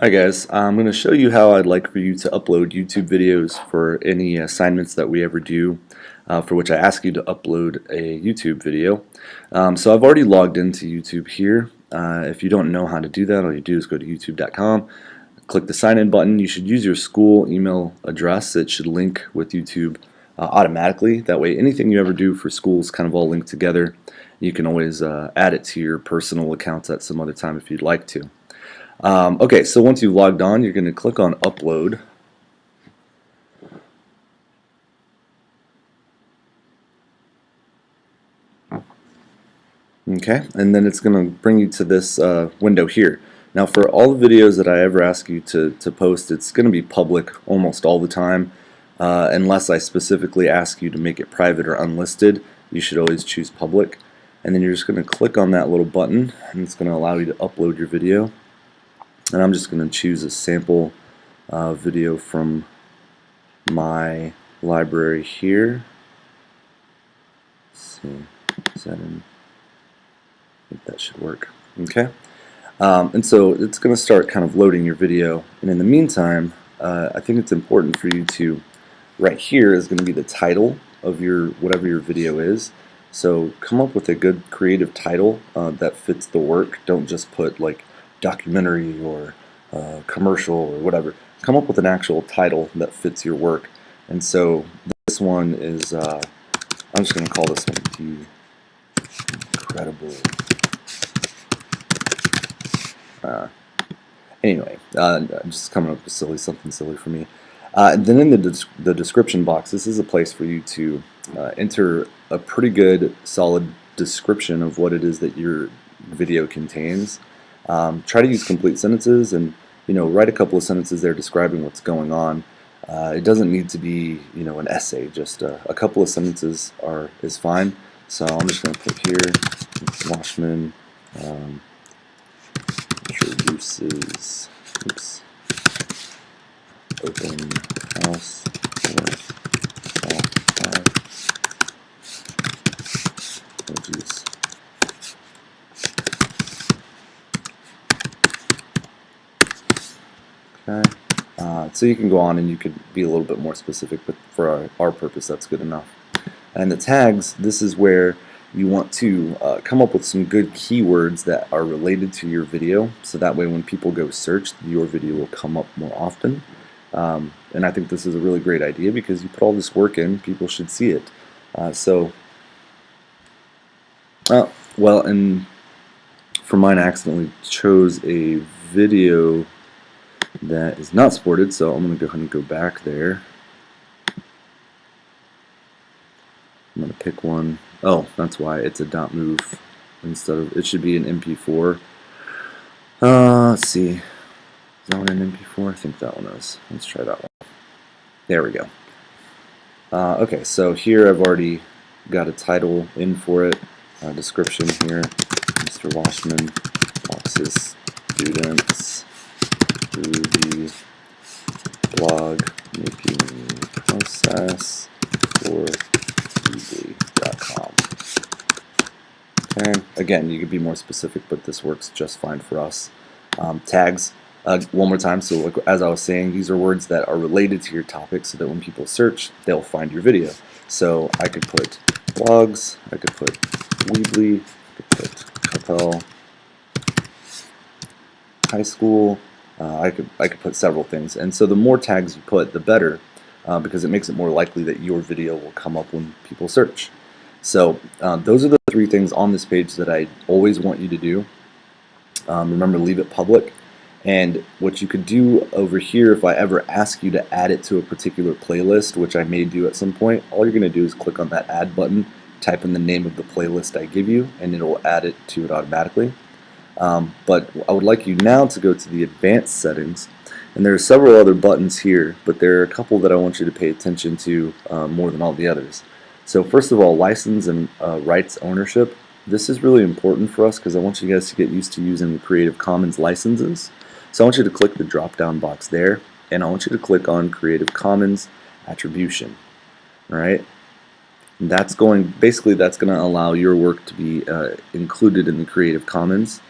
Hi guys, I'm going to show you how I'd like for you to upload YouTube videos for any assignments that we ever do, for which I ask you to upload a YouTube video. So I've already logged into YouTube here. If you don't know how to do that, all you do is go to youtube.com, click the sign in button. You should use your school email address. It should link with YouTube automatically. That way anything you ever do for school is kind of all linked together. You can always add it to your personal accounts at some other time if you'd like to. Okay, so once you've logged on, you're going to click on Upload. Okay, and then it's going to bring you to this window here. Now for all the videos that I ever ask you to post, it's going to be public almost all the time, unless I specifically ask you to make it private or unlisted. You should always choose public. And then you're just going to click on that little button, and it's going to allow you to upload your video. And I'm just going to choose a sample video from my library here. Let's see, is that in? I think that should work. Okay, and so it's going to start kind of loading your video. And in the meantime, I think it's important for you to, right here is going to be the title of your whatever your video is. So come up with a good creative title that fits the work. Don't just put like documentary or commercial or whatever. Come up with an actual title that fits your work. And so this one is, I'm just going to call this one The Incredible. Anyway, I'm just coming up with something silly for me. Then in the description box, this is a place for you to enter a pretty good, solid description of what it is that your video contains. Try to use complete sentences, and write a couple of sentences there describing what's going on. It doesn't need to be an essay. Just a couple of sentences is fine. So I'm just going to put here, Washman introduces open house for all 5 emojis. Okay. So you can go on and you could be a little bit more specific, but for our purpose that's good enough. And the tags, this is where you want to come up with some good keywords that are related to your video, so that way when people go search, your video will come up more often. And I think this is a really great idea because you put all this work in, people should see it. Well, and for mine I accidentally chose a video that is not supported, so I'm going to go ahead and go back there. I'm going to pick one. Oh, that's why it's a .mov instead of, it should be an MP4. Let's see. Is that one an MP4? I think that one is. Let's try that one. There we go. Okay, so here I've already got a title in for it. Description here. Mr. Washman walks his students through the blog making process for Weebly.com. Okay. Again, you could be more specific, but this works just fine for us. Tags, one more time. So like, as I was saying, these are words that are related to your topic so that when people search, they'll find your video. So I could put blogs, I could put Weebly, I could put Capel High School. I could put several things, and so the more tags you put, the better, because it makes it more likely that your video will come up when people search. So those are the 3 things on this page that I always want you to do. Remember, leave it public. And what you could do over here, if I ever ask you to add it to a particular playlist, which I may do at some point, all you're going to do is click on that add button, type in the name of the playlist I give you, and it'll add it to it automatically. But I would like you now to go to the advanced settings, and there are several other buttons here, but there are a couple that I want you to pay attention to more than all the others. So first of all, license and rights ownership. This is really important for us because I want you guys to get used to using the Creative Commons licenses. So I want you to click the drop down box there, and I want you to click on Creative Commons Attribution. Alright? That's basically that's going to allow your work to be included in the Creative Commons,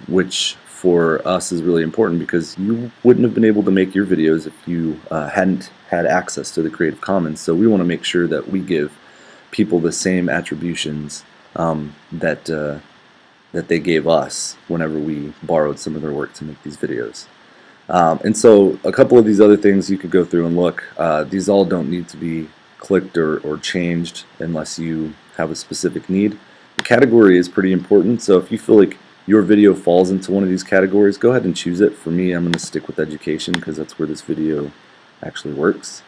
which for us is really important because you wouldn't have been able to make your videos if you hadn't had access to the Creative Commons. So we want to make sure that we give people the same attributions that they gave us whenever we borrowed some of their work to make these videos. And so a couple of these other things you could go through and look. These all don't need to be clicked or changed unless you have a specific need. The category is pretty important, so if you feel like your video falls into one of these categories, go ahead and choose it. For me, I'm going to stick with education because that's where this video actually works.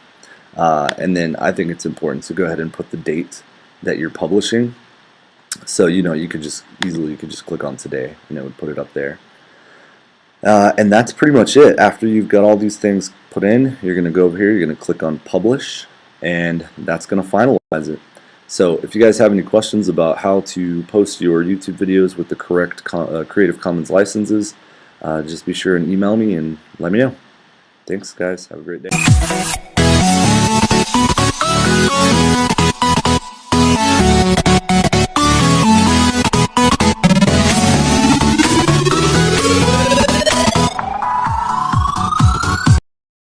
And then I think it's important to go ahead and put the date that you're publishing. So you could just easily click on today and it would put it up there. And that's pretty much it. After you've got all these things put in, you're going to go over here, you're going to click on publish, and that's going to finalize it. So if you guys have any questions about how to post your YouTube videos with the correct Creative Commons licenses, just be sure and email me and let me know. Thanks guys, have a great day.